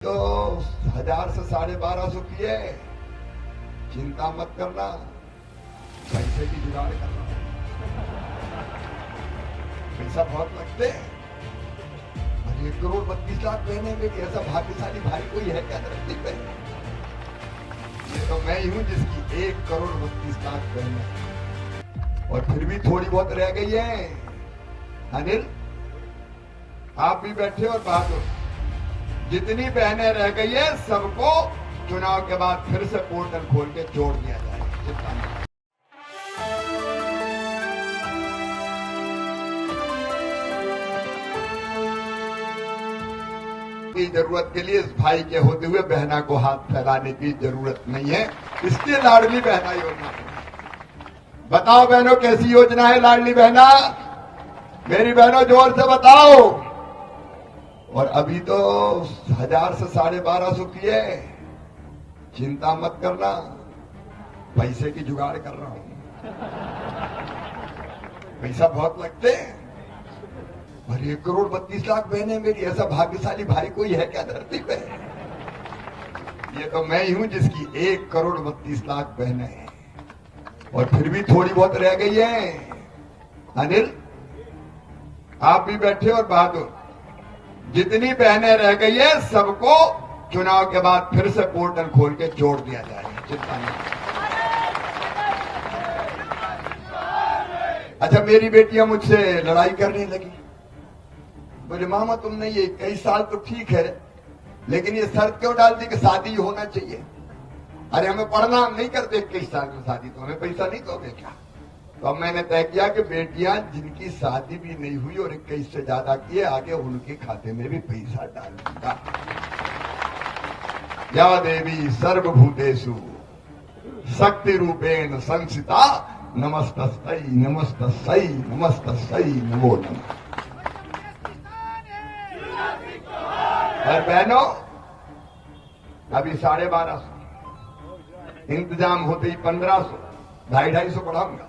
तो 1000 से 1250 किए, चिंता मत करना, पैसे की जुगाड़ करना। पैसा बहुत लगते हैं। 1 करोड़ 32 लाख महीने में कि ऐसा भाग्यशाली भाई कोई है क्या धरती पे? ये तो मैं ही हूं जिसकी 1 करोड़ 32 लाख बहनें, और फिर भी थोड़ी बहुत रह गई है। अनिल, आप भी बैठे और बात, जितनी बहनें रह गई है सबको चुनाव के बाद फिर से पोर्टल खोल के जोड़ दिया जाएगा। चिंता नहीं। की जरूरत के लिए इस भाई के होते हुए बहना को हाथ फैलाने की जरूरत नहीं है। इसलिए लाडली बहना योजना। बताओ बहनों, कैसी योजना है लाडली बहना? मेरी बहनों जोर से बताओ। और अभी तो 1000 से 1250 किए, चिंता मत करना, पैसे की जुगाड़ कर रहा हूं। पैसा बहुत लगते हैं। और 1 करोड़ 32 लाख बहनें मेरी, ऐसा भाग्यशाली भाई कोई है क्या धरती पे? ये तो मैं ही हूं जिसकी 1 करोड़ 32 लाख बहनें हैं, और फिर भी थोड़ी बहुत रह गई है। अनिल, आप भी बैठे और बहादुर, जितनी बहनें रह गई है सबको चुनाव के बाद फिर से पोर्टल खोल के जोड़ दिया जाएगा। चिंता नहीं। अच्छा, मेरी बेटियां मुझसे लड़ाई करने लगी, बोले मामा तुमने ये 21 साल तो ठीक है, लेकिन ये शर्त क्यों डाल दी कि शादी होना चाहिए? अरे हमें पढ़ना, हम नहीं करते 21 साल में शादी, तो हमें पैसा नहीं दोगे क्या? तो अब मैंने तय किया कि बेटियां जिनकी शादी भी नहीं हुई और 21 से ज्यादा किए, आगे उनके खाते में भी पैसा डाल दूंगा। या देवी सर्वभूतेषु शक्ति रूपेण संस्थिता नमस्तस्यै नमस्तस्यै नमस्तस्यै नमो नमः। और बहनों, अभी 1250 इंतजाम होते ही 1500, 250 पढ़ाऊंगा,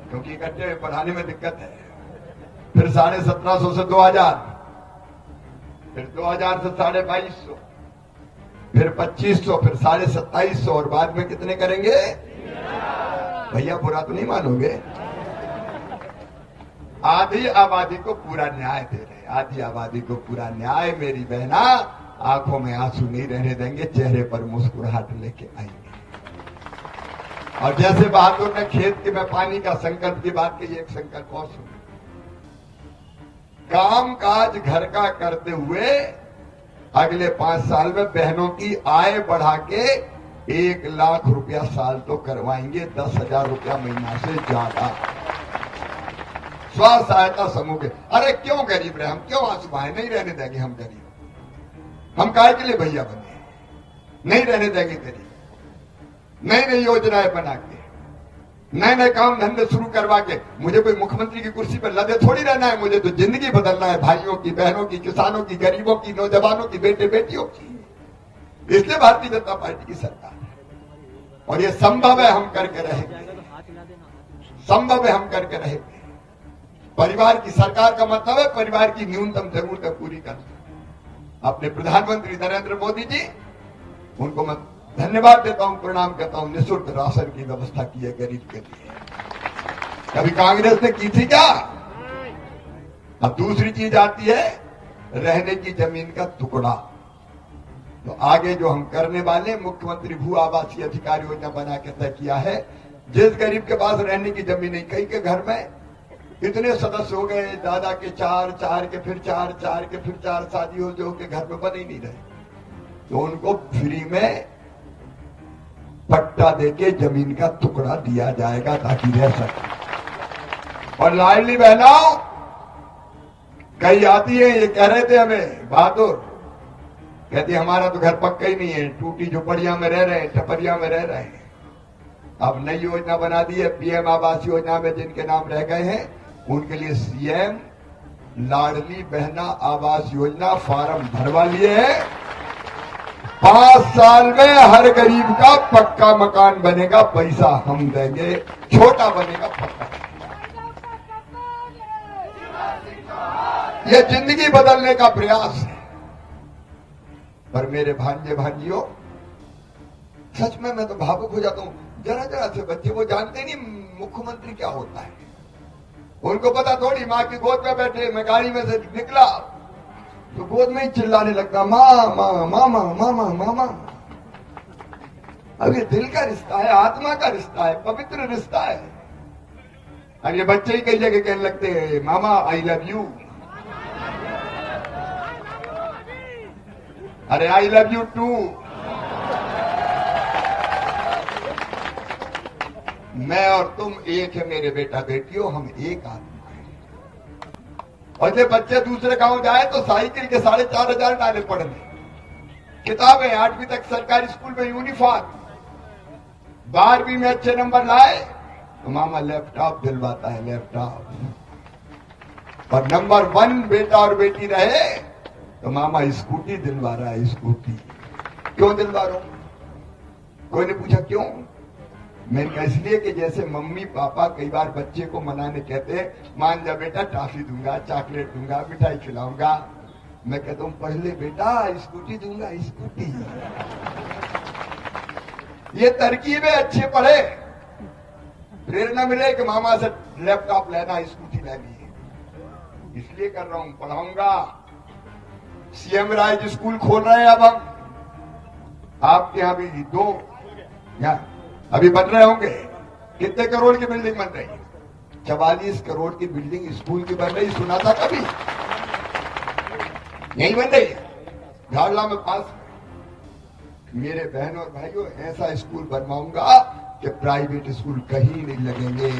क्योंकि इकट्ठे पढ़ाने में दिक्कत है। फिर 1750 से 2000, फिर 2000 से 2250, फिर 2500, फिर 2750, और बाद में कितने करेंगे? भैया बुरा तो नहीं मानोगे? आधी आबादी को पूरा न्याय दे रहे, आधी आबादी को पूरा न्याय। मेरी बहना, आंखों में आंसू नहीं रहने देंगे, चेहरे पर मुस्कुराहट लेके आएंगे। और जैसे बहादुर ने खेत के में पानी का संकल्प की बात कही, एक संकल्प और सुन। काम काज घर का करते हुए अगले 5 साल में बहनों की आय बढ़ा के 1 लाख रुपया साल तो करवाएंगे, 10,000 रुपया महीना से ज्यादा। स्व सहायता समूह के। अरे क्यों गरीब रहे हम, क्यों आंसू बहाए? नहीं रहने देंगे हम गरीब। हम काहे के लिए भैया बने? नहीं रहने देंगे गरीब। नई नई योजनाएं बना के, नए नए काम धंधे शुरू करवा के। मुझे कोई मुख्यमंत्री की कुर्सी पर लदे थोड़ी रहना है, मुझे तो जिंदगी बदलना है, भाइयों की, बहनों की, किसानों की, गरीबों की, नौजवानों की, बेटे बेटियों की। इसलिए भारतीय जनता पार्टी की सरकार है, और ये संभव है, हम करके रहेंगे। संभव है, हम करके रहेंगे। परिवार की सरकार का मतलब है परिवार की न्यूनतम जरूरतें पूरी करना। अपने प्रधानमंत्री नरेंद्र मोदी जी, उनको मैं धन्यवाद देता हूं, प्रणाम करता हूं। निःशुल्क राशन की व्यवस्था की है गरीब के लिए। कभी कांग्रेस ने की थी क्या? अब दूसरी चीज आती है, रहने की जमीन का टुकड़ा। तो आगे जो हम करने वाले, मुख्यमंत्री भू आवासीय अधिकार योजना बना के तय किया है। जिस गरीब के पास रहने की जमीन नहीं, कई के घर में इतने सदस्य हो गए, दादा के 4, 4 के फिर 4, 4 के फिर 4 शादी हो जो के घर में बन ही नहीं रहे, तो उनको फ्री में पट्टा देके जमीन का टुकड़ा दिया जाएगा ताकि रह सके। और लाडली बहनाओं, कई आती है, ये कह रहे थे हमें बहादुर, कहती हमारा तो घर पक्का ही नहीं है, टूटी झोपड़ियां में रह रहे हैं, टपरिया में रह रहे हैं। अब नई योजना बना दी है, पीएम आवास योजना में जिनके नाम रह गए हैं उनके लिए सीएम लाडली बहना आवास योजना फार्म भरवा लिए है। 5 साल में हर गरीब का पक्का मकान बनेगा, पैसा हम देंगे, छोटा बनेगा पक्का। ये जिंदगी बदलने का प्रयास है। पर मेरे भांजे भांजियों, सच में मैं तो भावुक हो जाता हूं। जरा जरा से बच्चे वो जानते नहीं मुख्यमंत्री क्या होता है, उनको पता थोड़ी। माँ की गोद में बैठे, मैं गाड़ी में से निकला तो गोद में ही चिल्लाने लगता, माँ माँ मामा मामा मामा। अब ये दिल का रिश्ता है, आत्मा का रिश्ता है, पवित्र रिश्ता है। अब ये बच्चे ही कई जगह कहने लगते हैं मामा आई लव यू। अरे आई लव यू टू। मैं और तुम एक है मेरे बेटा बेटियों, हम एक आत्मा है। और जब बच्चे दूसरे गांव जाए तो साइकिल के 4,500 डाले पढ़ने, किताबें 8वीं तक सरकारी स्कूल में यूनिफॉर्म, 12वीं में अच्छे नंबर लाए तो मामा लैपटॉप दिलवाता है, लैपटॉप। और नंबर 1 बेटा और बेटी रहे तो मामा स्कूटी दिलवा रहा है, स्कूटी। क्यों दिलवा रहा हूं? कोई ने पूछा क्यों? मैंने कहा इसलिए कि जैसे मम्मी पापा कई बार बच्चे को मनाने कहते हैं, मान जा बेटा टॉफी दूंगा, चॉकलेट दूंगा, मिठाई खिलाऊंगा। मैं कहता हूं पढ़ ले बेटा, स्कूटी दूंगा, स्कूटी। ये तरकीबें अच्छे पढ़े, प्रेरणा मिले कि मामा से लैपटॉप लेना, स्कूटी लेनी है, इसलिए कर रहा हूं, पढ़ाऊंगा। सीएम राज स्कूल खोल रहे हैं अब हम, आपके यहां भी 2 यहाँ अभी बन रहे होंगे। कितने करोड़ की बिल्डिंग बन रही है? 44 करोड़ की बिल्डिंग स्कूल की बन रही, सुना था कभी? यही बन रही है झाड़ला में पास। मेरे बहनों और भाइयों, ऐसा स्कूल बनवाऊंगा कि प्राइवेट स्कूल कहीं नहीं लगेंगे।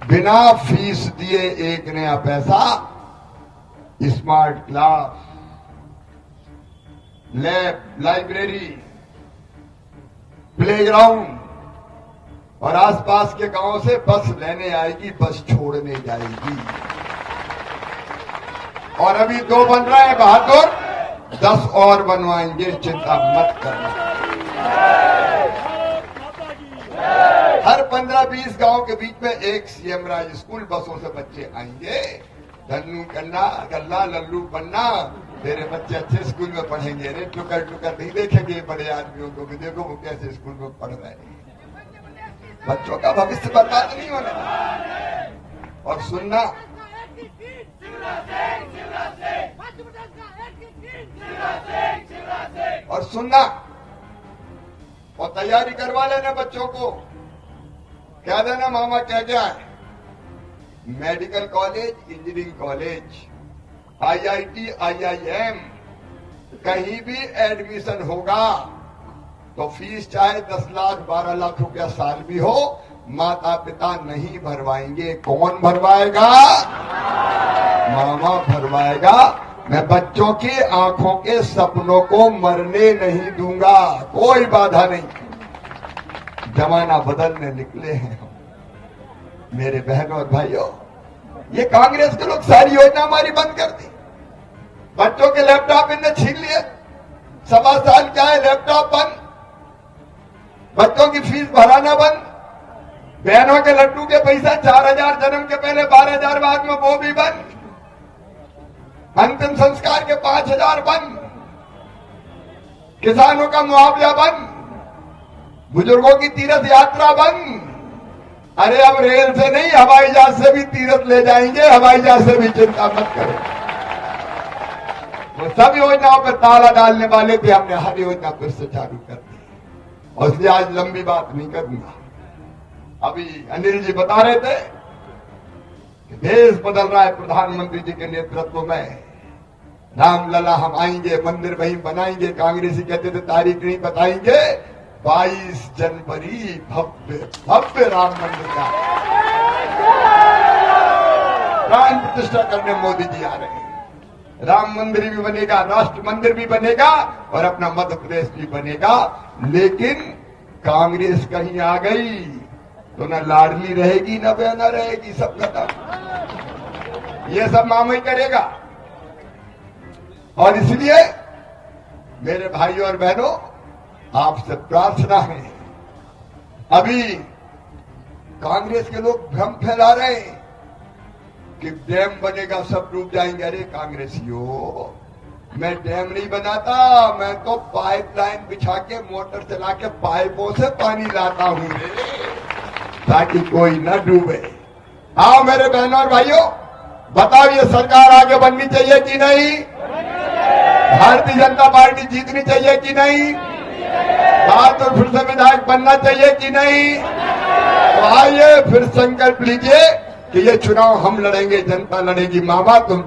बिना फीस दिए 1 नया पैसा, smart class, lab, library, playground, और आसपास के गांवों से बस लेने आएगी, बस छोड़ने जाएगी। और अभी 2 बन रहे हैं बहादुर, 10 और बनवाएंगे, चिंता मत करना। हर 15-20 गांव के बीच में एक सीएम राज स्कूल, बसों से बच्चे आएंगे। धन्नू करना, गल्ला लल्लू बनना, मेरे बच्चे अच्छे स्कूल में पढ़ेंगे। अरे टुकर टुकर नहीं देखेंगे बड़े आदमियों को भी, देखो वो कैसे स्कूल में पढ़ रहे हैं। बच्चों का भविष्य बर्बाद नहीं होना। और सुनना, और सुनना, और तैयारी करवा लेना बच्चों को। क्या देना मामा क्या क्या है? Medical college, engineering college, IIT, IIM, कहीं भी एडमिशन होगा तो फीस चाहे 10 लाख 12 लाख रुपया साल भी हो, माता पिता नहीं भरवाएंगे। कौन भरवाएगा? मामा भरवाएगा। मैं बच्चों की आंखों के सपनों को मरने नहीं दूंगा, कोई बाधा नहीं। जमाना बदलने निकले हैं हम। मेरे बहनों और भाइयों, ये कांग्रेस के लोग सारी योजना हमारी बंद कर दी। बच्चों के लैपटॉप इनने छीन लिए, 1.25 साल क्या है, लैपटॉप बंद, बच्चों की फीस भराना बंद, बहनों के लड्डू के पैसा 4,000 जन्म के पहले, 12,000 बाद में वो भी बंद, अंतिम संस्कार के 5,000 बंद, किसानों का मुआवजा बंद, बुजुर्गों की तीर्थ यात्रा बंद। अरे अब रेल से नहीं, हवाई जहाज से भी तीर्थ ले जाएंगे, हवाई जहाज से भी चिंता मत करें। वो सब योजनाओं पर ताला डालने वाले थे, हमने हर योजना फिर से चालू कर दी। और इसलिए आज लंबी बात नहीं करूंगा। अभी अनिल जी बता रहे थे कि देश बदल रहा है प्रधानमंत्री जी के नेतृत्व में। रामलला हम आएंगे, मंदिर वहीं बनाएंगे। कांग्रेसी कहते थे तारीख नहीं बताएंगे, 22 जनवरी भव्य भव्य राम मंदिर का प्राण प्रतिष्ठा करने मोदी जी आ रहे हैं। राम मंदिर भी बनेगा, राष्ट्र मंदिर भी बनेगा, और अपना मध्य प्रदेश भी बनेगा। लेकिन कांग्रेस कहीं आ गई तो न लाडली रहेगी, न बहना रहेगी, सब खत्म। ये सब मामा ही करेगा। और इसलिए मेरे भाइयों और बहनों, आपसे प्रार्थना है, अभी कांग्रेस के लोग भ्रम फैला रहे हैं कि डैम बनेगा सब डूब जाएंगे। अरे कांग्रेसियों, मैं डैम नहीं बनाता, मैं तो पाइपलाइन बिछा के मोटर चला के पाइपों से पानी लाता हूं ताकि कोई न डूबे। आओ मेरे बहनों और भाइयों, बताओ ये सरकार आगे बननी चाहिए कि नहीं? भारतीय जनता पार्टी जीतनी चाहिए कि नहीं? तो फिर से विधायक बनना चाहिए कि नहीं? तो आइए फिर संकल्प लीजिए कि ये चुनाव हम लड़ेंगे, जनता लड़ेगी। मामा तुम